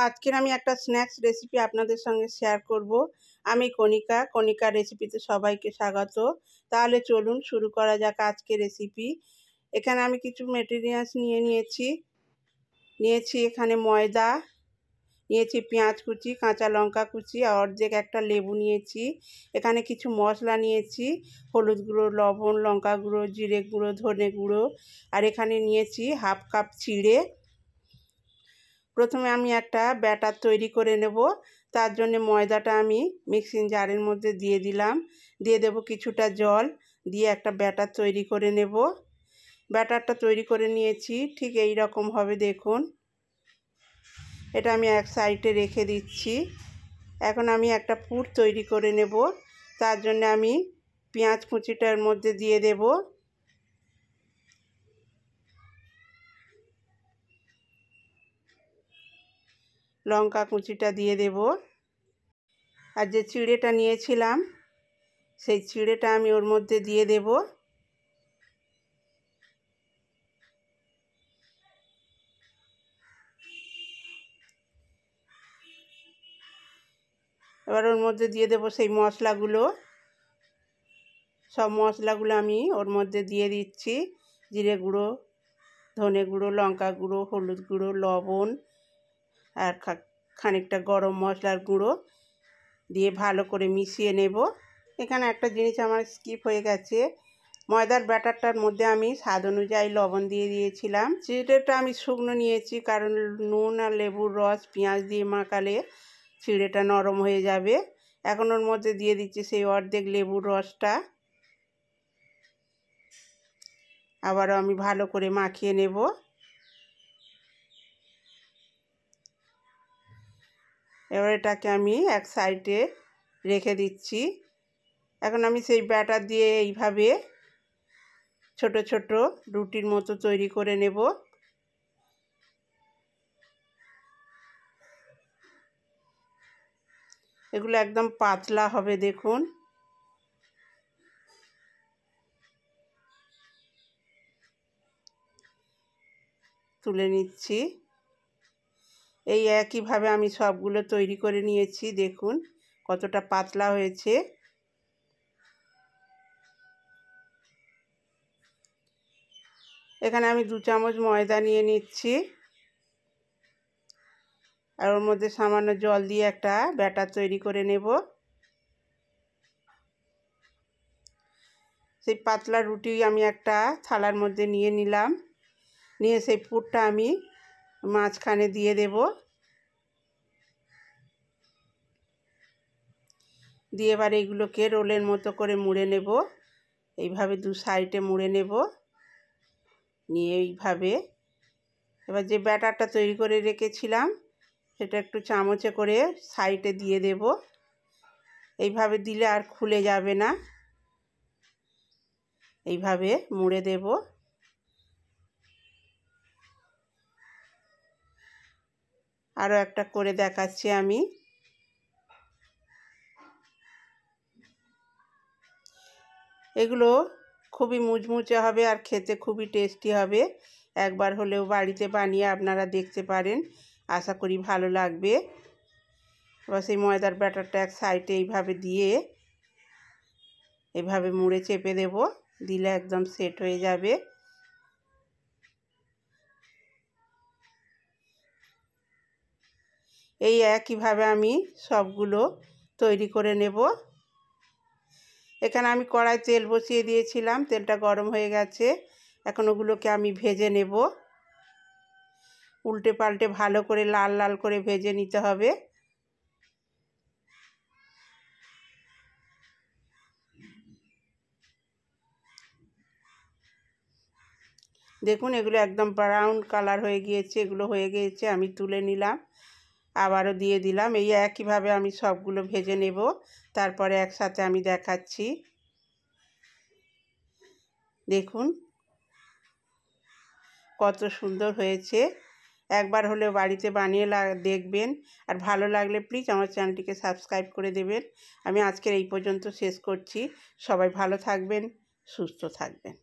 আজকের আমি একটা স্ন্যাক্স রেসিপি আপনাদের সঙ্গে শেয়ার করব। আমি কণিকা রেসিপিতে সবাইকে স্বাগত। তাহলে চলুন শুরু করা যাক আজকের রেসিপি। এখানে আমি কিছু মেটেরিয়ালস নিয়েছি এখানে ময়দা নিয়েছি, পেঁয়াজ কুচি, কাঁচা লঙ্কা কুচি, আর অর্ধেক একটা লেবু নিয়েছি। এখানে কিছু মশলা নিয়েছি, হলুদ গুঁড়ো, লবণ, লঙ্কা গুঁড়ো, জিরে গুঁড়ো, ধনে গুঁড়ো, আর এখানে নিয়েছি হাফ কাপ চিড়ে। প্রথমে আমি একটা ব্যাটার তৈরি করে নেব। তার জন্য ময়দাটা আমি মিক্সিং জারের মধ্যে দিয়ে দিলাম, দিয়ে দেব কিছুটা জল, দিয়ে একটা ব্যাটার তৈরি করে নেব। ব্যাটারটা তৈরি করে নিয়েছি, ঠিক এই রকম হবে দেখুন। এটা আমি এক সাইডে রেখে দিচ্ছি। এখন আমি একটা পুর তৈরি করে নেব। তার জন্য আমি পেঁয়াজ কুচিটার মধ্যে দিয়ে দেব, লঙ্কা কুচিটা দিয়ে দেব, আর যে চিড়েটা নিয়েছিলাম সেই চিড়েটা আমি ওর মধ্যে দিয়ে দেব। এবার ওর মধ্যে দিয়ে দেব সেই মশলাগুলো। সব মশলাগুলো আমি ওর মধ্যে দিয়ে দিচ্ছি। জিরে গুঁড়ো, ধনে গুঁড়ো, লঙ্কা গুঁড়ো, হলুদ গুঁড়ো, লবণ, আর খানিকটা গরম মশলার গুঁড়ো দিয়ে ভালো করে মিশিয়ে নেব। এখানে একটা জিনিস আমার স্কিপ হয়ে গেছে, ময়দার ব্যাটারটার মধ্যে আমি স্বাদ অনুযায়ী লবণ দিয়ে দিয়েছিলাম। চিড়েটা আমি শুকনো নিয়েছি, কারণ নুন আর লেবুর রস পেঁয়াজ দিয়ে মাখালে চিড়েটা নরম হয়ে যাবে। এখন ওর মধ্যে দিয়ে দিচ্ছি সেই অর্ধেক লেবুর রসটা। আবারও আমি ভালো করে মাখিয়ে নেব। এবার এটাকে আমি এক সাইডে রেখে দিচ্ছি। এখন আমি সেই ব্যাটার দিয়ে এইভাবে ছোট ছোট রুটির মতো তৈরি করে নেব। এগুলো একদম পাতলা হবে দেখুন। তুলে নিচ্ছি। এই একইভাবে আমি সবগুলো তৈরি করে নিয়েছি, দেখুন কতটা পাতলা হয়েছে। এখানে আমি 2 চামচ ময়দা নিয়ে নিচ্ছি, আর ওর মধ্যে সামান্য জল দিয়ে একটা ব্যাটার তৈরি করে নেব। সেই পাতলা রুটি আমি একটা থালার মধ্যে নিয়ে নিলাম, নিয়ে সেই পুরটা আমি মাঝখানে দিয়ে দেব, দিয়ে এবার এইগুলোকে রোলের মতো করে মুড়ে নেব। এইভাবে 2 সাইডে মুড়ে নেব, নিয়ে এইভাবে এবার যে ব্যাটারটা তৈরি করে রেখেছিলাম সেটা একটু চামচে করে সাইডে দিয়ে দেব। এইভাবে দিলে আর খুলে যাবে না, এইভাবে মুড়ে দেব। আরও একটা করে দেখাচ্ছি আমি। এগুলো খুবই মুচমুচে হবে আর খেতে খুবই টেস্টি হবে। একবার হলেও বাড়িতে বানিয়ে আপনারা দেখতে পারেন, আশা করি ভালো লাগবে। এবার সেই ময়দার ব্যাটারটা এক সাইডে এইভাবে দিয়ে এভাবে মুড়ে চেপে দেব, দিলে একদম সেট হয়ে যাবে। এই একইভাবে আমি সবগুলো তৈরি করে নেব। এখানে আমি কড়াই তেল বসিয়ে দিয়েছিলাম, তেলটা গরম হয়ে গেছে। এখন ওগুলোকে আমি ভেজে নেব। উল্টে পাল্টে ভালো করে লাল লাল করে ভেজে নিতে হবে। দেখুন এগুলো একদম ব্রাউন কালার হয়ে গিয়েছে, এগুলো হয়ে গিয়েছে, আমি তুলে নিলাম, আবারও দিয়ে দিলাম। এই একইভাবে আমি সবগুলো ভেজে নেব, তারপরে একসাথে আমি দেখাচ্ছি। দেখুন কত সুন্দর হয়েছে। একবার হলেও বাড়িতে বানিয়ে দেখবেন, আর ভালো লাগলে প্লিজ আমার চ্যানেলটিকে সাবস্ক্রাইব করে দেবেন। আমি আজকের এই পর্যন্ত শেষ করছি। সবাই ভালো থাকবেন, সুস্থ থাকবেন।